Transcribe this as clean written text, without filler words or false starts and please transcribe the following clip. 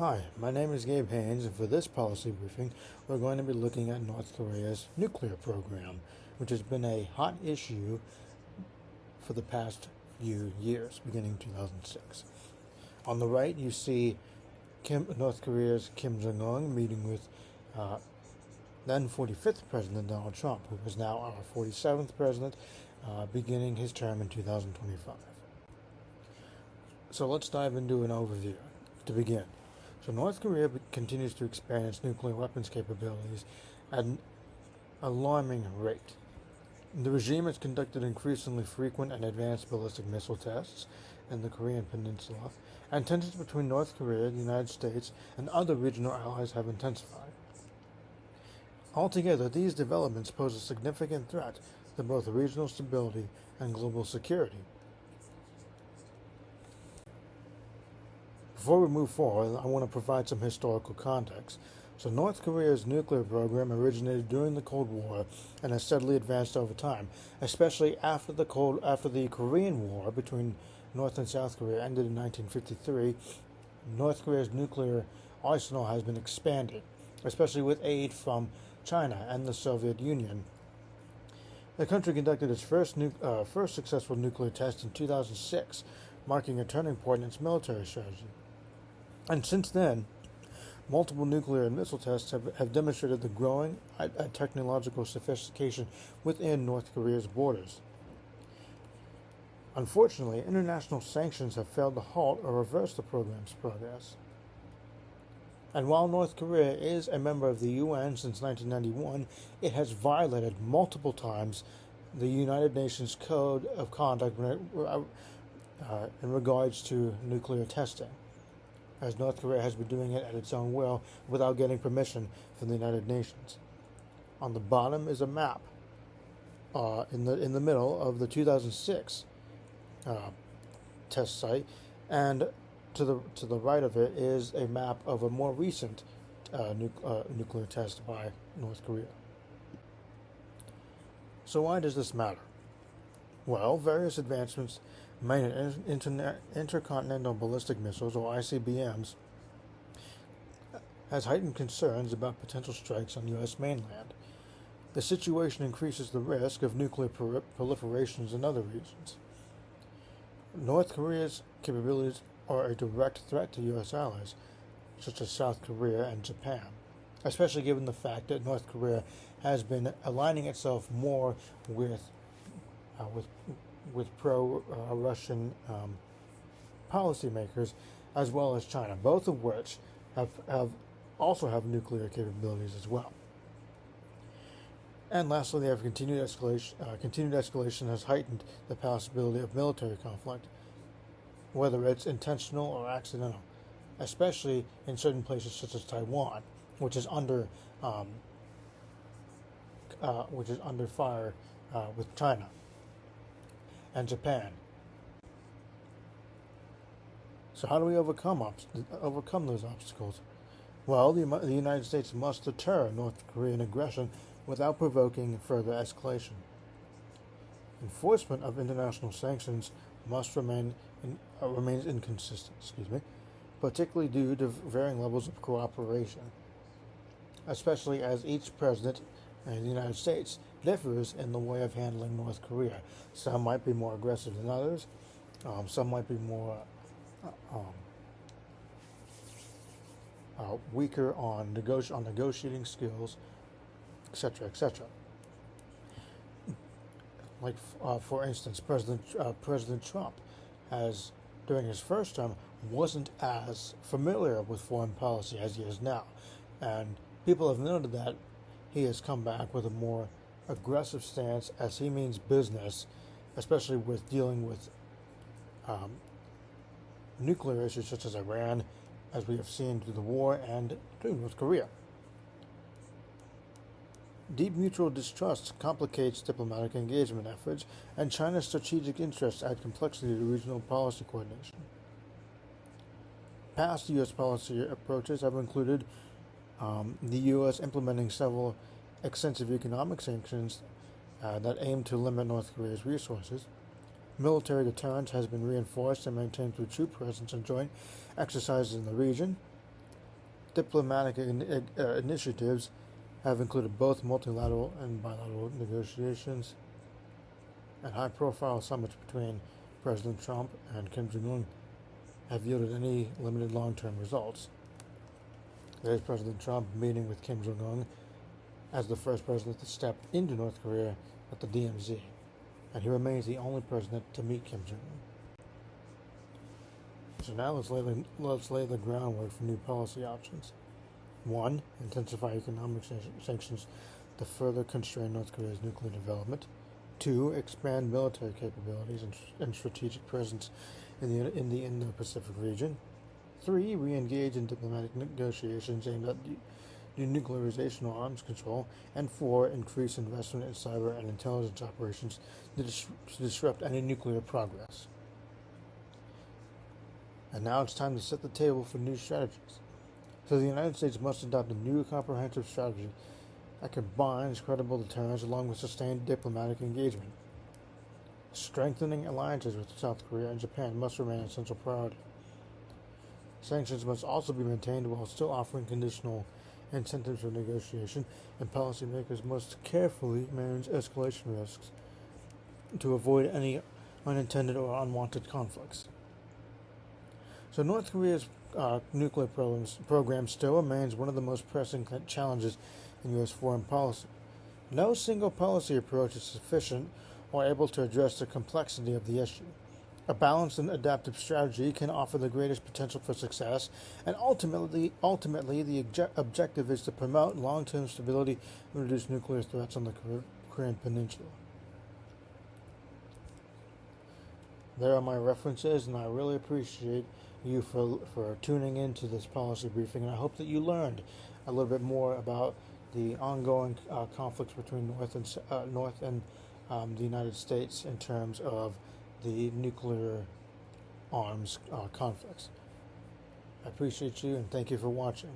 Hi, my name is Gabe Haines, and for this policy briefing, we're going to be looking at North Korea's nuclear program, which has been a hot issue for the past few years, beginning 2006. On the right, you see North Korea's Kim Jong-un meeting with then 45th President Donald Trump, who is now our 47th President, beginning his term in 2025. So let's dive into an overview to begin. So North Korea continues to expand its nuclear weapons capabilities at an alarming rate. The regime has conducted increasingly frequent and advanced ballistic missile tests in the Korean Peninsula, and tensions between North Korea, the United States, and other regional allies have intensified. Altogether, these developments pose a significant threat to both regional stability and global security. Before we move forward, I want to provide some historical context. So North Korea's nuclear program originated during the Cold War and has steadily advanced over time, especially after the Korean War between North and South Korea ended in 1953. North Korea's nuclear arsenal has been expanded, especially with aid from China and the Soviet Union. The country conducted its first successful nuclear test in 2006, marking a turning point in its military strategy. And since then, multiple nuclear and missile tests have demonstrated the growing technological sophistication within North Korea's borders. Unfortunately, international sanctions have failed to halt or reverse the program's progress. And while North Korea is a member of the UN since 1991, it has violated multiple times the United Nations Code of Conduct in regards to nuclear testing, as North Korea has been doing it at its own will without getting permission from the United Nations. On the bottom is a map in the middle of the 2006 test site, and to the right of it is a map of a more recent nuclear test by North Korea. So why does this matter? Well, various advancements made in intercontinental ballistic missiles, or ICBMs, has heightened concerns about potential strikes on U.S. mainland. The situation increases the risk of nuclear proliferations in other regions. North Korea's capabilities are a direct threat to U.S. allies, such as South Korea and Japan, especially given the fact that North Korea has been aligning itself more with pro-Russian policymakers, as well as China, both of which also have nuclear capabilities as well. And lastly, they have continued escalation has heightened the possibility of military conflict, whether it's intentional or accidental, especially in certain places such as Taiwan, which is under fire with China and Japan. So how do we overcome those obstacles? Well, the United States must deter North Korean aggression without provoking further escalation. Enforcement of international sanctions remains inconsistent, particularly due to varying levels of cooperation, especially as each president in the United States differs in the way of handling North Korea. Some might be more aggressive than others. Some might be more weaker on negotiating skills, etc., etc. Like, for instance, President Trump, during his first term, wasn't as familiar with foreign policy as he is now, and people have noted that he has come back with a more aggressive stance as he means business, especially with dealing with nuclear issues such as Iran, as we have seen through the war, and through North Korea. Deep mutual distrust complicates diplomatic engagement efforts, and China's strategic interests add complexity to regional policy coordination. Past U.S. policy approaches have included the U.S. implementing several extensive economic sanctions that aim to limit North Korea's resources. Military deterrence has been reinforced and maintained through troop presence and joint exercises in the region. diplomatic initiatives have included both multilateral and bilateral negotiations, and high-profile summits between President Trump and Kim Jong-un have yielded any limited long-term results. There's President Trump meeting with Kim Jong-un as the first president to step into North Korea at the DMZ, and he remains the only president to meet Kim Jong-un. So now let's lay the groundwork for new policy options. 1. Intensify economic sanctions to further constrain North Korea's nuclear development. 2. Expand military capabilities and strategic presence in the Indo-Pacific region. 3. Re-engage in diplomatic negotiations aimed at denuclearization or arms control. And 4. Increase investment in cyber and intelligence operations to disrupt any nuclear progress. And now it's time to set the table for new strategies. So the United States must adopt a new comprehensive strategy that combines credible deterrence along with sustained diplomatic engagement. Strengthening alliances with South Korea and Japan must remain a central priority. Sanctions must also be maintained while still offering conditional incentives for negotiation, and policymakers must carefully manage escalation risks to avoid any unintended or unwanted conflicts. So North Korea's nuclear program still remains one of the most pressing challenges in U.S. foreign policy. No single policy approach is sufficient or able to address the complexity of the issue. A balanced and adaptive strategy can offer the greatest potential for success, and ultimately the objective is to promote long-term stability and reduce nuclear threats on the Korean Peninsula. There are my references, and I really appreciate you for tuning into this policy briefing, and I hope that you learned a little bit more about the ongoing conflicts between North and the United States in terms of the nuclear arms conflicts. I appreciate you, and thank you for watching.